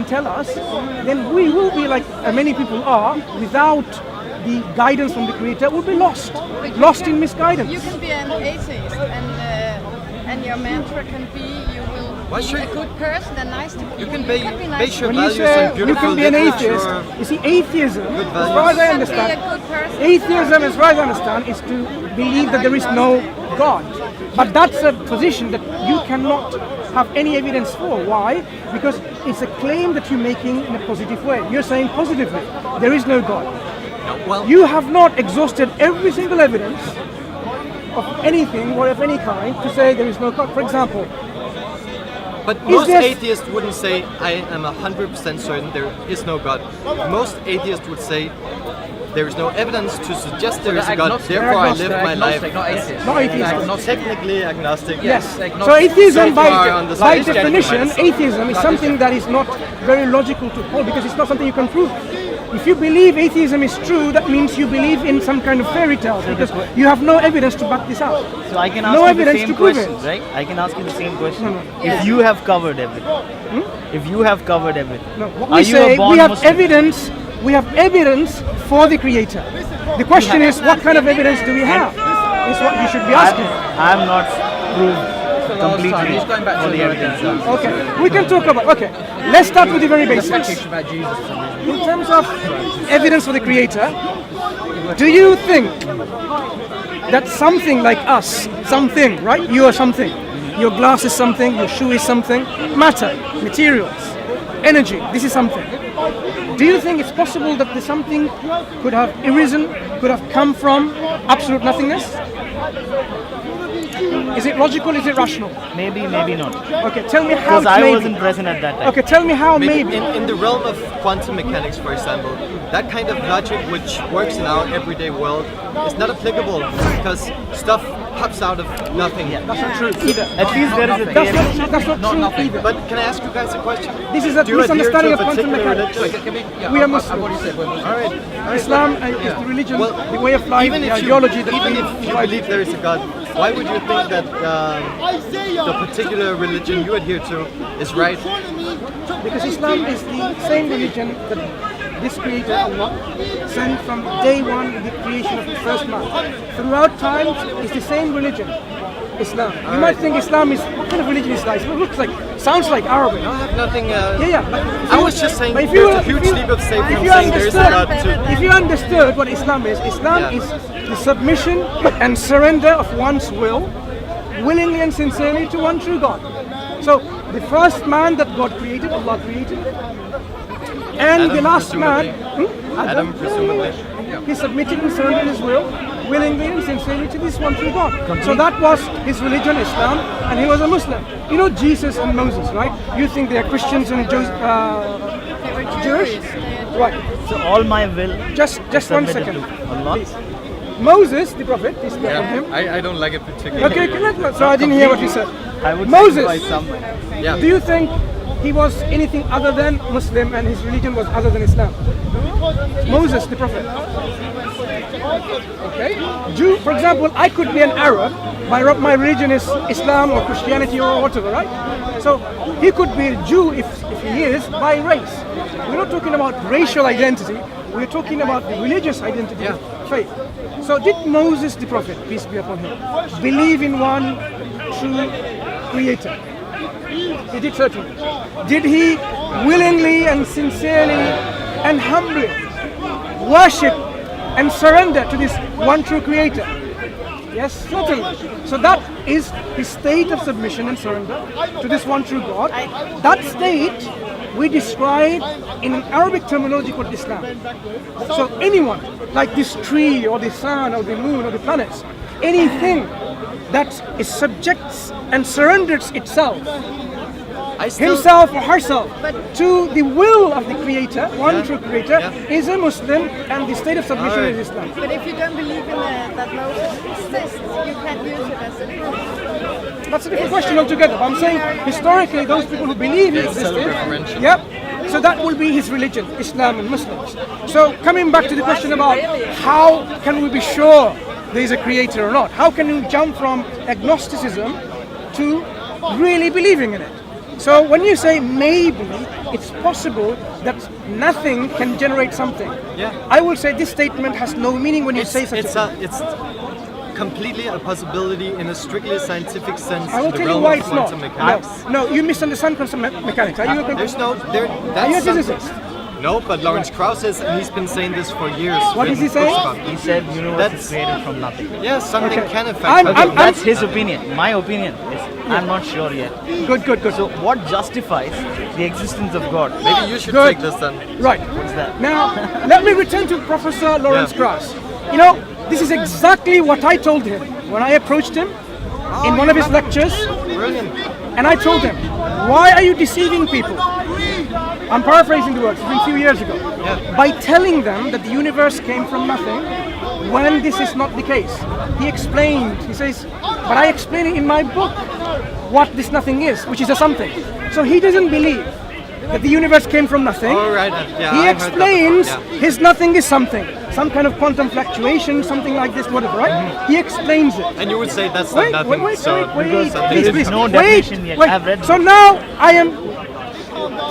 tell us, then we will be like many people are, without the guidance from the Creator, will be lost in misguidance. You can be an atheist, and your mantra can be you will be a good person and nice to people. You can base your When you values say on you beautiful can be an atheist, literature. you see, atheism, as values. far as I Be a understand, good person. atheism, as far as I understand, is to believe that there is no God. But that's a position that you cannot have any evidence for. Why? Because it's a claim that you're making in a positive way. You're saying positively, there is no God. Well, You have not exhausted every single evidence of anything or of any kind to say there is no God. For example, but is most this- atheists wouldn't say, I am 100% certain there is no God. Most atheists would say, there is no evidence to suggest there is a God, therefore I live my life. Not atheist. not atheist. Technically agnostic. Yes. agnostic. So atheism, So far on the by side, definition, gentlemen. atheism is something that is not very logical to hold because it's not something you can prove. If you believe atheism is true, that means you believe in some kind of fairy tale because you have no evidence to back this up. So I can ask No you evidence the to same prove question, it. right? I can ask you the same question. No. If you have covered everything, if you have covered everything, No, what are we you say, a born we have Muslim? evidence. We have evidence for the Creator. The question is, what kind of evidence do we have? Is what you should be asking. I'm not proved completely He's going back for to the evidence. Okay, we can talk about. Okay, let's start with the very That's basics. teaching about Jesus for some reason. In terms of evidence for the Creator, do you think that something like us, something, right? You are something. Your glass is something, your shoe is something. Matter, materials, energy, this is something. Do you think it's possible that the something could have arisen, could have come from absolute nothingness? Is it logical, is it rational? Maybe, maybe not. Okay, tell me how Because it's I maybe. wasn't present at that time. Okay, tell me how maybe. In the realm of quantum mechanics, for example, that kind of logic which works in our everyday world is not applicable because stuff pops out of nothing. That's not true either. At least there is a That's theory. not true nothing. either. But can I ask you guys a question? This is a Do you adhere misunderstanding to of a quantum particular mechanics. religion? Can we, yeah, We are I've Muslims. already said we're Muslims. All right. Islam is the religion, Well, the way of life, even the if ideology that even we if you believe there is a God, why would you think that the particular religion you adhere to is right? Because Islam is the same religion that this Creator Allah sent from day one with the creation of the first man. Throughout time, it's the same religion, Islam. You might think Islam is, what kind of religion is that? It looks like, sounds like Arabic. I have nothing. Yeah. But if I you- was just saying but if there's you- a huge if you- leap of faith if from you saying there is a God understood- to. If you understood what Islam is the submission and surrender of one's will, willingly and sincerely to one true God. So the first man that God created, Allah created, and Adam, the last man, presumably. Adam, presumably. he submitted and surrendered his will willingly and sincerely to this one true God. So that was his religion, Islam, and he was a Muslim. You know Jesus and Moses, right? You think they are Christians and They were Jewish? Right. So all my will Just one submitted second. to Allah. Please. Moses, the prophet, peace be upon him. I don't like it particularly. Okay, so I didn't hear what you said. I would Moses. sacrifice some. Yeah. Do you think he was anything other than Muslim and his religion was other than Islam? Moses, the prophet. Okay. Jew, for example, I could be an Arab. My religion is Islam or Christianity or whatever, right? So he could be a Jew if he is by race. We're not talking about racial identity. We're talking about the religious identity of faith. So did Moses, the prophet, peace be upon him, believe in one true creator? He did certainly. Did he willingly and sincerely and humbly worship and surrender to this one true creator? Yes, certainly. So that is his state of submission and surrender to this one true God. That state we describe in an Arabic terminology called Islam. So anyone, like this tree or the sun or the moon or the planets, anything that is subjects and surrenders itself, himself or herself, to the will of the Creator, one true Creator, is a Muslim, and the state of submission is Islam. But if you don't believe in that Moses exists, you can't use it as a proof. That's a different question altogether. But I'm saying historically, those people who believe he existed, yep. So that will be his religion, Islam and Muslims. So coming back to the question about how can we be sure there is a creator or not? How can you jump from agnosticism to really believing in it? So when you say maybe it's possible that nothing can generate something, Yeah. I will say this statement has no meaning when you say such a thing. It's completely a possibility in a strictly scientific sense. I will in the tell you realm why of it's not. quantum mechanics. No, you misunderstand quantum mechanics. Are you a There's no there. Are you a That's physicist? something. No, but Lawrence Krauss is, and he's been saying this for years. What is he written books saying? about He it. said universe That's- is created from nothing. Yeah, something Okay. can affect. I'm- other- I'm- That's his opinion. My opinion is I'm not sure yet. Good. So what justifies the existence of God? Maybe you should Good. take this then. Right. What's that? Now, let me return to Professor Lawrence Yeah. Krauss. You know, this is exactly what I told him when I approached him in one of his lectures, Brilliant. and I told him, why are you deceiving people? I'm paraphrasing the words, it's been a few years ago. Yeah. By telling them that the universe came from nothing, when this is not the case. He explained, he says, but I explain it in my book what this nothing is, which is a something. So he doesn't believe that the universe came from nothing. All right. Yeah. He I heard that explains before, yeah. his nothing is something, some kind of quantum fluctuation, something like this, whatever, right? He explains it. And you would say that's not nothing. Wait, so please, there is no definition yet. I've read So now I am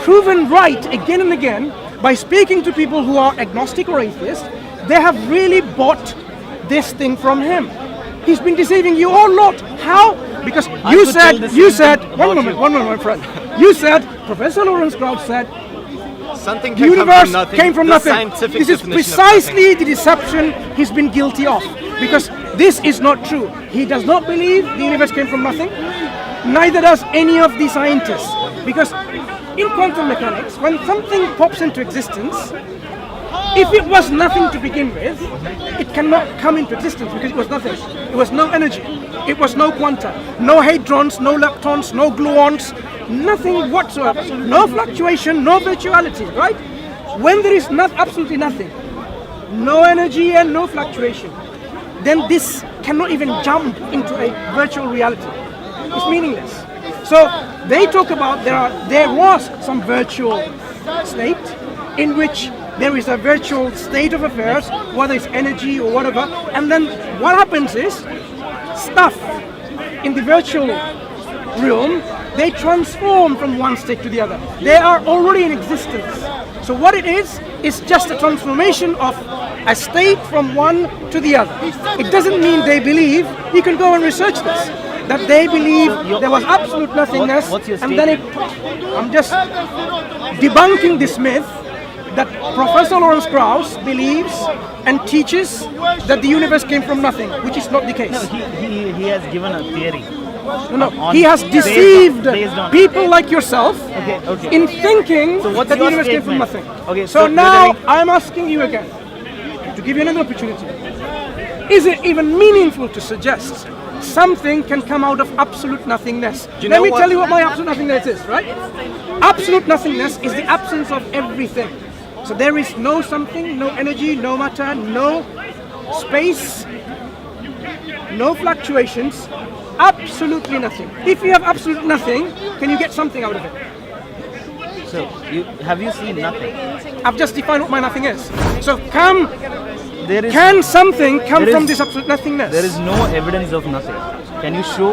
proven right again and again by speaking to people who are agnostic or atheist. They have really bought this thing from him. He's been deceiving you all lot. How? Because you could said, tell the you same said, thing one about moment, you. my friend. You said, Professor Lawrence Krauss said, something the can universe come from nothing. came from The nothing. scientific This is definition of precisely the deception he's been guilty of. Because this is not true. He does not believe the universe came from nothing. Neither does any of the scientists. Because in quantum mechanics, when something pops into existence, if it was nothing to begin with, it cannot come into existence because it was nothing. It was no energy. It was no quanta. No hadrons, no leptons, no gluons, nothing whatsoever. No fluctuation, no virtuality, right? When there is not absolutely nothing, no energy and no fluctuation, then this cannot even jump into a virtual reality. It's meaningless. So they talk about there was some virtual state in which there is a virtual state of affairs, whether it's energy or whatever, and then what happens is stuff in the virtual realm, they transform from one state to the other. They are already in existence. So what it is just a transformation of a state from one to the other. It doesn't mean they believe. You can go and research this. That they believe there was absolute nothingness, what's your and then I'm just debunking this myth that Professor Lawrence Krauss believes and teaches that the universe came from nothing, which is not the case. No, he has given a theory. No, on- he has based on- deceived based on- people like yourself Okay. in thinking So what's that the your universe came from statement? nothing. Okay, so so now whether I'm asking you again to give you another opportunity. Is it even meaningful to suggest something can come out of absolute nothingness? You Let know me what? tell you what my absolute nothingness is, right? Absolute nothingness is the absence of everything. So there is no something, no energy, no matter, no space, no fluctuations, absolutely nothing. If you have absolute nothing, can you get something out of it? So have you seen nothing? I've just defined what my nothing is. So There is can something come There from is- this absolute nothingness? there is no evidence of nothing. Can you show?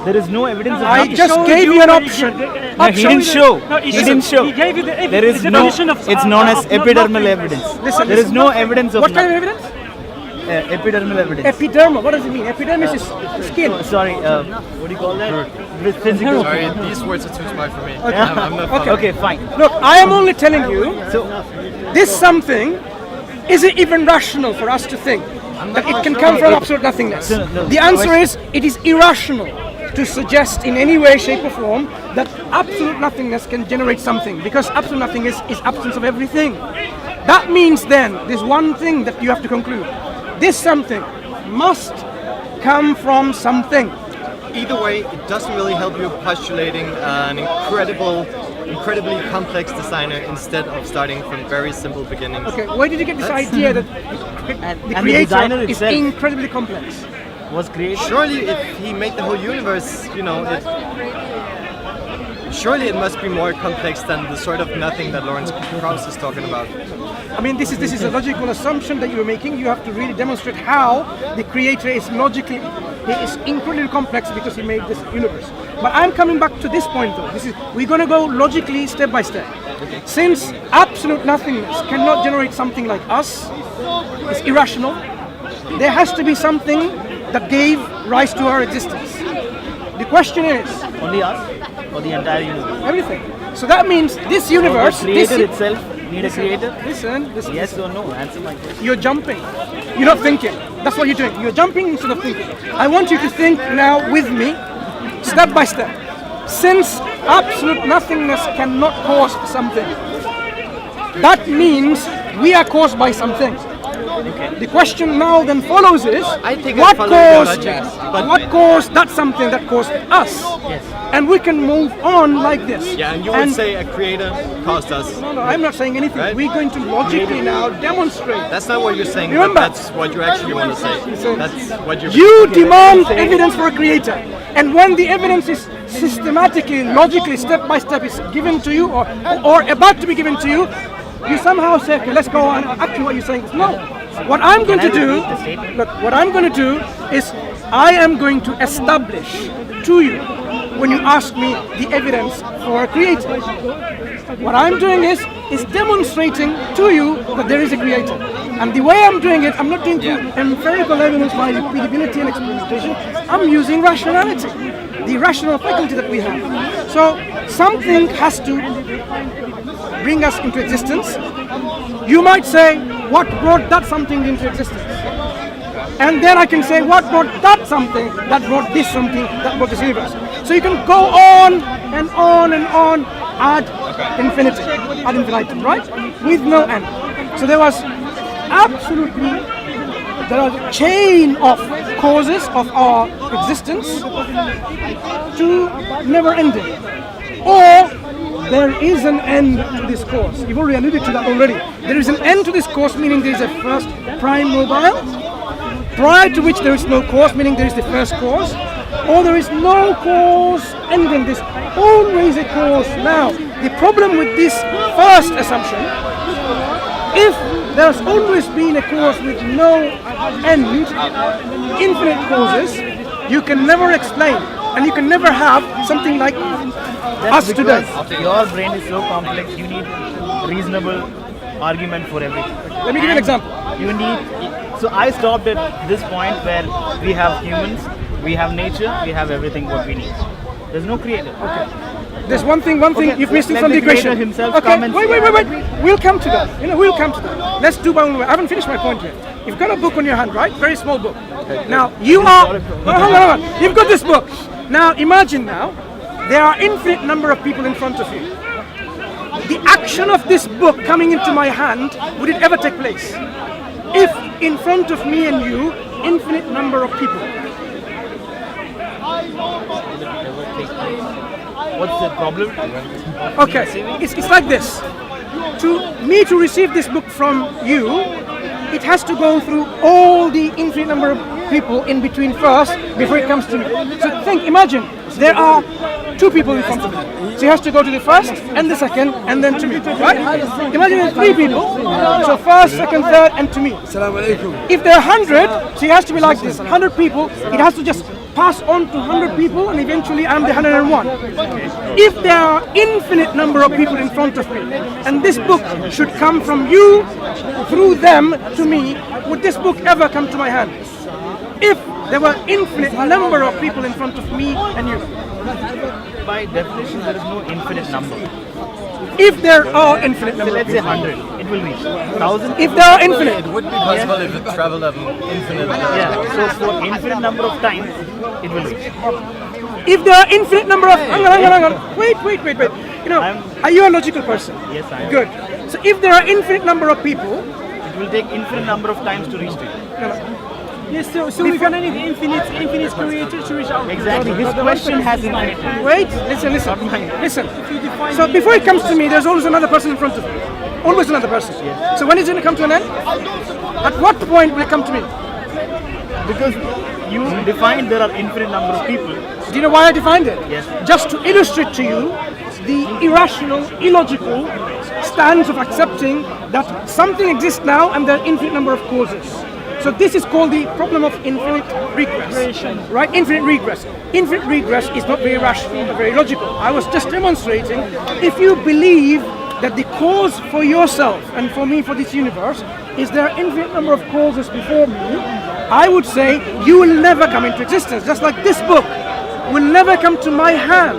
There is no evidence of I nothing. just gave you an option. No, he didn't show. He didn't show. He gave you the There is no. definition of. It's known as of epidermal nothing. evidence. Listen, There is no evidence of What kind of nothing. evidence? Epidermal evidence. Epidermal. What does it mean? Epidermis is skin. Sorry, what do you call that? With physical. Sorry, these words are too smart for me. I'm not following. Okay, fine. Look, I am only telling you, So this something, is it even rational for us to think that it can come from absolute nothingness? No. The answer is, it is irrational to suggest in any way, shape or form that absolute nothingness can generate something, because absolute nothingness is absence of everything. That means then, there's one thing that you have to conclude. This something must come from something. Either way, it doesn't really help you postulating an incredibly complex designer instead of starting from very simple beginnings. Okay, where did you get this idea that the and the creator designer is itself incredibly complex? was created. Surely, if he made the whole universe, surely it must be more complex than the sort of nothing that Lawrence Krauss is talking about. I mean, this is a logical assumption that you're making. You have to really demonstrate how the creator is logically, he is incredibly complex because he made this universe. But I'm coming back to this point though. We're going to go logically step by step. Since absolute nothingness cannot generate something like us, it's irrational, there has to be something that gave rise to our existence. The question is... Only us or the entire universe? Everything. So that means this universe... So the creator itself need a creator? Listen. Yes or no? Answer my question. You're jumping. You're not thinking. That's what you're doing. You're jumping instead of thinking. I want you to think now with me, step by step. Since absolute nothingness cannot cause something, that means we are caused by something. Okay. The question now then follows is, what caused that something that caused us? Yes. And we can move on like this. Yeah, and you would say a creator caused us. No, I'm not saying anything. Right? We're going to logically now demonstrate. That's not what you're saying, Remember, but that's what you actually want to say. That's what you're... You demand evidence for a creator. And when the evidence is systematically, logically, step by step is given to you or about to be given to you, you somehow say, okay, let's go on. Actually what you're saying is no. What I'm going to do, what I'm going to do is I am going to establish to you when you ask me the evidence for a creator. What I'm doing is demonstrating to you that there is a creator. And the way I'm doing it, I'm not doing through empirical evidence by repeatability and experimentation. I'm using rationality, the rational faculty that we have. So something has to bring us into existence. You might say, what brought that something into existence? And then I can say, what brought that something that brought this something that brought this universe? So you can go on and on and on ad infinitum, right? With no end. So there was a chain of causes of our existence to never ending. Or there is an end to this course. You've already alluded to that already. There is an end to this course, meaning there is a first prime mobile, prior to which there is no cause, meaning there is the first cause, or there is no cause ending. There's always a cause. Now, the problem with this first assumption, if there's always been a cause with no end, infinite causes, you can never explain, and you can never have something like us today. Your brain is so complex, you need reasonable argument for everything. Let me give you an example. You need... So I stopped at this point where we have humans, we have nature, we have everything what we need. There's no creator. Okay. There's one thing you've missed let from the equation. Himself Okay, come and wait. We'll come to that. We'll come to that. Let's do one way. I haven't finished my point yet. You've got a book on your hand, right? Very small book. Now, you are... Hold on. You've got this book. Now, imagine now, there are infinite number of people in front of you. The action of this book coming into my hand, would it ever take place? If in front of me and you, infinite number of people. What's the problem? Okay, it's like this. To receive this book from you, it has to go through all the infinite number of people in between first before it comes to me. So imagine, there are two people in front of me. So he has to go to the first and the second and then to me, right? Imagine there's three people. So first, second, third and to me. If there are 100, so he has to be like this. 100 people, it has to just pass on to 100 people and eventually I'm the 101. If there are infinite number of people in front of me and this book should come from you through them to me, would this book ever come to my hand? If there were infinite number of people in front of me and you. By definition, there is no infinite number. If there are infinite number, let's say 100, it will reach 1,000. If there are infinite, it would be possible if it traveled at infinite. Yeah. So for infinite number of times, it will reach. If there are infinite number of, hang on. Wait. Are you a logical person? Yes, I am. Good. So if there are infinite number of people, it will take infinite number of times to reach to you. Yes, so we can need infinite creators to reach out. Exactly. His question has infinite. Wait, listen. So before it comes to me, there's always another person in front of me. Always another person. Yes. So when is it going to come to an end? At what point will it come to me? Because you defined there are infinite number of people. Do you know why I defined it? Yes. Just to illustrate to you the irrational, illogical stance of accepting that something exists now and there are infinite number of causes. So this is called the problem of infinite regress, right? Infinite regress. Infinite regress is not very rational, but very logical. I was just demonstrating, if you believe that the cause for yourself and for me, for this universe, is there are infinite number of causes before me, I would say you will never come into existence. Just like this book will never come to my hand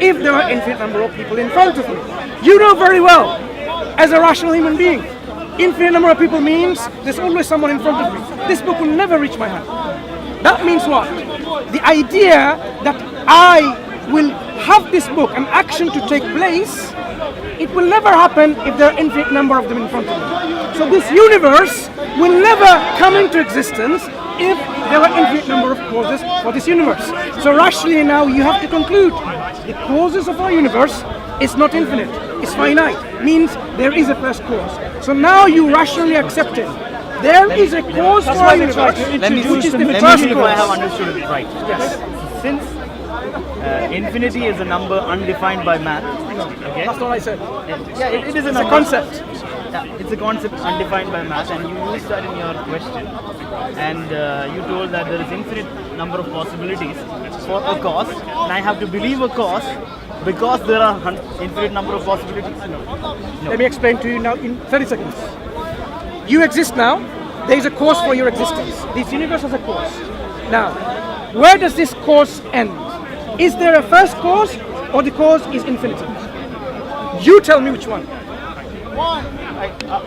if there are infinite number of people in front of me. You know very well, as a rational human being, infinite number of people means there's always someone in front of me. This book will never reach my hand. That means what? The idea that I will have this book, an action to take place, it will never happen if there are infinite number of them in front of me. So this universe will never come into existence if there are infinite number of causes for this universe. So rationally now you have to conclude the causes of our universe is not infinite, it's finite, means there is a first cause. So now you rationally accept it. There is a cause for our universe, which is the first Let me see if I have cause. understood it right. Yes. Since infinity is a number undefined by math, okay? That's what I said. Yeah, it is a It's a number. concept. Yeah, it's a concept undefined by math, and you used that in your question. And you told that there is infinite number of possibilities for a cause, and I have to believe a cause because there are infinite number of possibilities. Let me explain to you now in 30 seconds. You exist now, there is a cause for your existence. This universe has a cause. Now, where does this cause end? Is there a first cause or the cause is infinity? You tell me which one.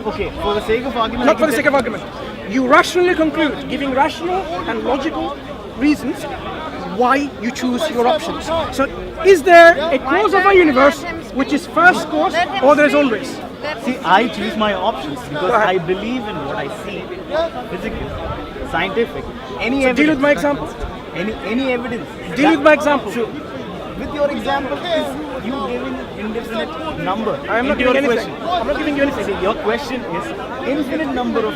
Okay, for the sake of argument, Not for the sake of argument. You rationally conclude, giving rational and logical reasons why you choose your options. So, is there a cause of our universe which is first cause or there is always? See, I choose my options because I believe in what I see, physical, scientific, any So evidence. deal with my example. Any evidence. Deal with my example. So, with your example, is you giving indefinite number. I am not into giving your anything. question. I'm not giving you anything. See, your question is infinite number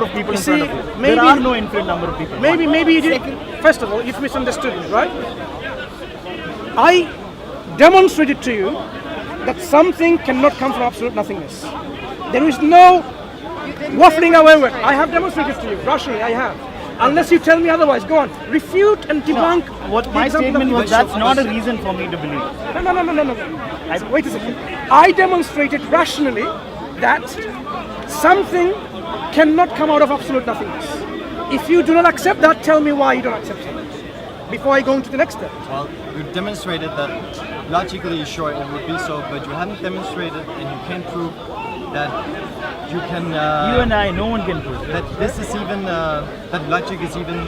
of people in see, front of you. maybe- There are no infinite number of people. Maybe you did. First of all, you've misunderstood me, right? I demonstrated to you that something cannot come from absolute nothingness. There is no waffling away with. I have demonstrated to you, rationally, I have. Unless you tell me otherwise, go on. Refute and debunk. What the my example statement of was, that's not a reason for me to believe. No. Wait a second. I demonstrated rationally that something cannot come out of absolute nothingness. If you do not accept that, tell me why you don't accept it. Before I go into the next step. Well, you demonstrated that logically, sure, it would be so, but you haven't demonstrated and you can't prove that you can. You and I, no one can prove it. That this is even that logic is even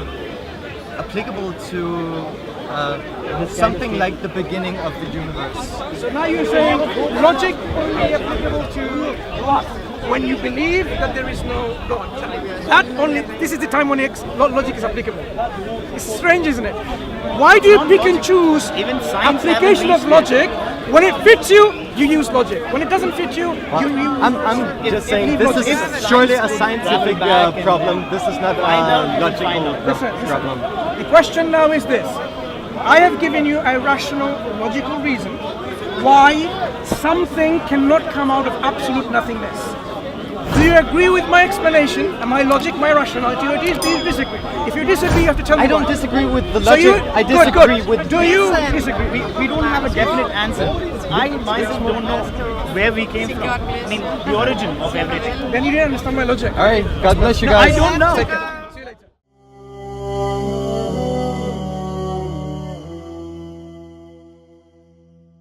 applicable to something like the beginning of the universe. So now you're saying logic only applicable to what? When you believe that there is no God. That only, this is the time when logic is applicable. It's strange, isn't it? Why do you pick and choose Even science application of haven't logic? When it fits you, you use logic. When it doesn't fit you, you use. I'm just saying this is surely a scientific problem. This is not a logical Listen. problem. The question now is this. I have given you a rational, logical reason why something cannot come out of absolute nothingness. Do you agree with my explanation and my logic, my rationality, or do you disagree? If you disagree, you have to tell me I don't why. disagree with the So logic. you, I disagree good. with. Do you Listen. disagree? We don't have a definite answer. I myself don't know where we came from. I mean, the origin of everything. Then you didn't understand my logic. All right, God bless you I guys. don't know. Take it.